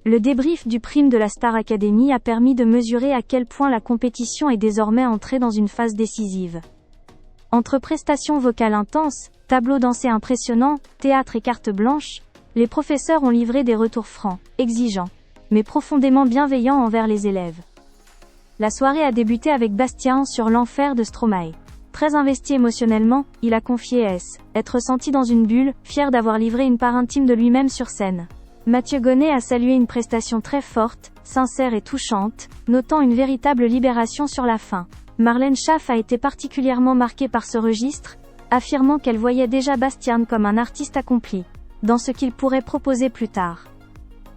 Le débrief du prime de la Star Academy a permis de mesurer à quel point la compétition est désormais entrée dans une phase décisive. Entre prestations vocales intenses, tableaux dansés impressionnants, théâtre et carte blanche, les professeurs ont livré des retours francs, exigeants, mais profondément bienveillants envers les élèves. La soirée a débuté avec Bastien sur l'enfer de Stromae. Très investi émotionnellement, il a confié être senti dans une bulle, fier d'avoir livré une part intime de lui-même sur scène. Mathieu Gonnet a salué une prestation très forte, sincère et touchante, notant une véritable libération sur la fin. Marlène Schaff a été particulièrement marquée par ce registre, affirmant qu'elle voyait déjà Bastien comme un artiste accompli, dans ce qu'il pourrait proposer plus tard.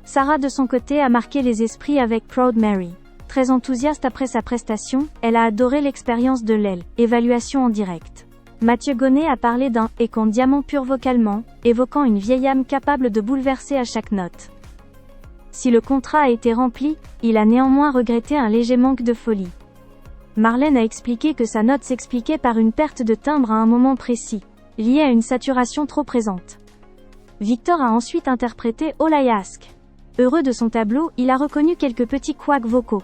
Sarah de son côté a marqué les esprits avec Proud Mary. Très enthousiaste après sa prestation, elle a adoré l'expérience de l'évaluation en direct. Mathieu Gonnet a parlé d'un « écon diamant pur vocalement », évoquant une vieille âme capable de bouleverser à chaque note. Si le contrat a été rempli, il a néanmoins regretté un léger manque de folie. Marlène a expliqué que sa note s'expliquait par une perte de timbre à un moment précis, liée à une saturation trop présente. Victor a ensuite interprété All I Ask. Heureux de son tableau, il a reconnu quelques petits couacs vocaux.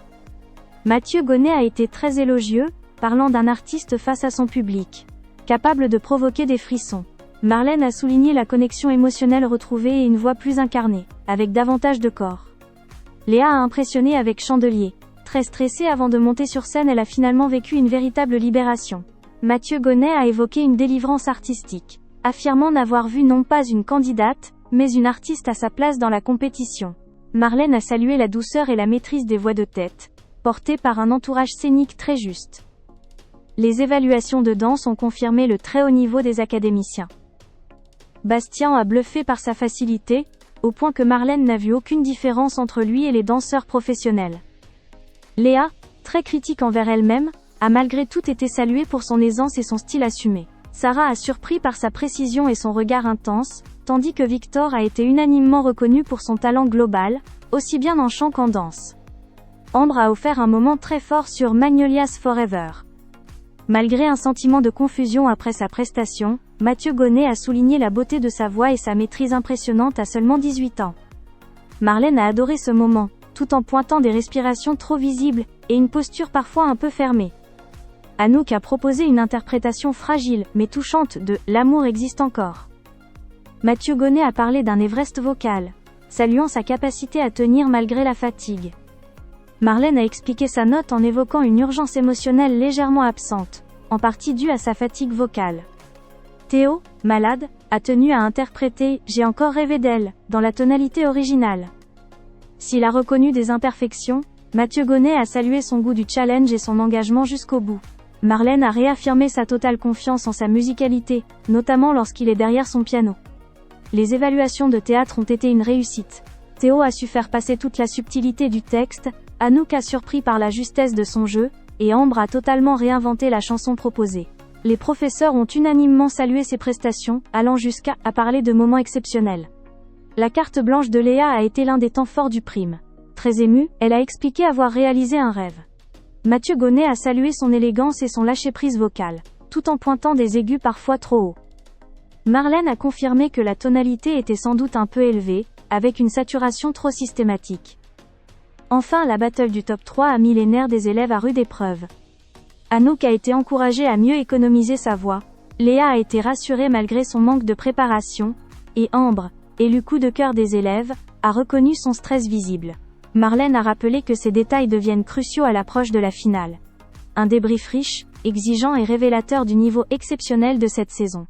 Mathieu Gonnet a été très élogieux, parlant d'un artiste face à son public, capable de provoquer des frissons. Marlène a souligné la connexion émotionnelle retrouvée et une voix plus incarnée, avec davantage de corps. Léa a impressionné avec Chandelier. Très stressée avant de monter sur scène, elle a finalement vécu une véritable libération. Mathieu Gonnet a évoqué une délivrance artistique, affirmant n'avoir vu non pas une candidate, mais une artiste à sa place dans la compétition. Marlène a salué la douceur et la maîtrise des voix de tête, portées par un entourage scénique très juste. Les évaluations de danse ont confirmé le très haut niveau des académiciens. Bastien a bluffé par sa facilité, au point que Marlène n'a vu aucune différence entre lui et les danseurs professionnels. Léa, très critique envers elle-même, a malgré tout été saluée pour son aisance et son style assumé. Sarah a surpris par sa précision et son regard intense, tandis que Victor a été unanimement reconnu pour son talent global, aussi bien en chant qu'en danse. Ambre a offert un moment très fort sur Magnolias Forever. Malgré un sentiment de confusion après sa prestation, Mathieu Gonnet a souligné la beauté de sa voix et sa maîtrise impressionnante à seulement 18 ans. Marlène a adoré ce moment, tout en pointant des respirations trop visibles, et une posture parfois un peu fermée. Anouk a proposé une interprétation fragile, mais touchante de « L'amour existe encore ». Mathieu Gonnet a parlé d'un Everest vocal, saluant sa capacité à tenir malgré la fatigue. Marlène a expliqué sa note en évoquant une urgence émotionnelle légèrement absente, en partie due à sa fatigue vocale. Théo, malade, a tenu à interpréter « J'ai encore rêvé d'elle » dans la tonalité originale. S'il a reconnu des imperfections, Mathieu Gonnet a salué son goût du challenge et son engagement jusqu'au bout. Marlène a réaffirmé sa totale confiance en sa musicalité, notamment lorsqu'il est derrière son piano. Les évaluations de théâtre ont été une réussite. Théo a su faire passer toute la subtilité du texte, Anouk a surpris par la justesse de son jeu, et Ambre a totalement réinventé la chanson proposée. Les professeurs ont unanimement salué ses prestations, allant jusqu'à parler de moments exceptionnels. La carte blanche de Léa a été l'un des temps forts du prime. Très émue, elle a expliqué avoir réalisé un rêve. Mathieu Gonnet a salué son élégance et son lâcher-prise vocal, tout en pointant des aigus parfois trop hauts. Marlène a confirmé que la tonalité était sans doute un peu élevée, avec une saturation trop systématique. Enfin, la battle du top 3 a mis les nerfs des élèves à rude épreuve. Anouk a été encouragée à mieux économiser sa voix, Léa a été rassurée malgré son manque de préparation, et Ambre, élu coup de cœur des élèves, a reconnu son stress visible. Marlène a rappelé que ces détails deviennent cruciaux à l'approche de la finale. Un débrief riche, exigeant et révélateur du niveau exceptionnel de cette saison.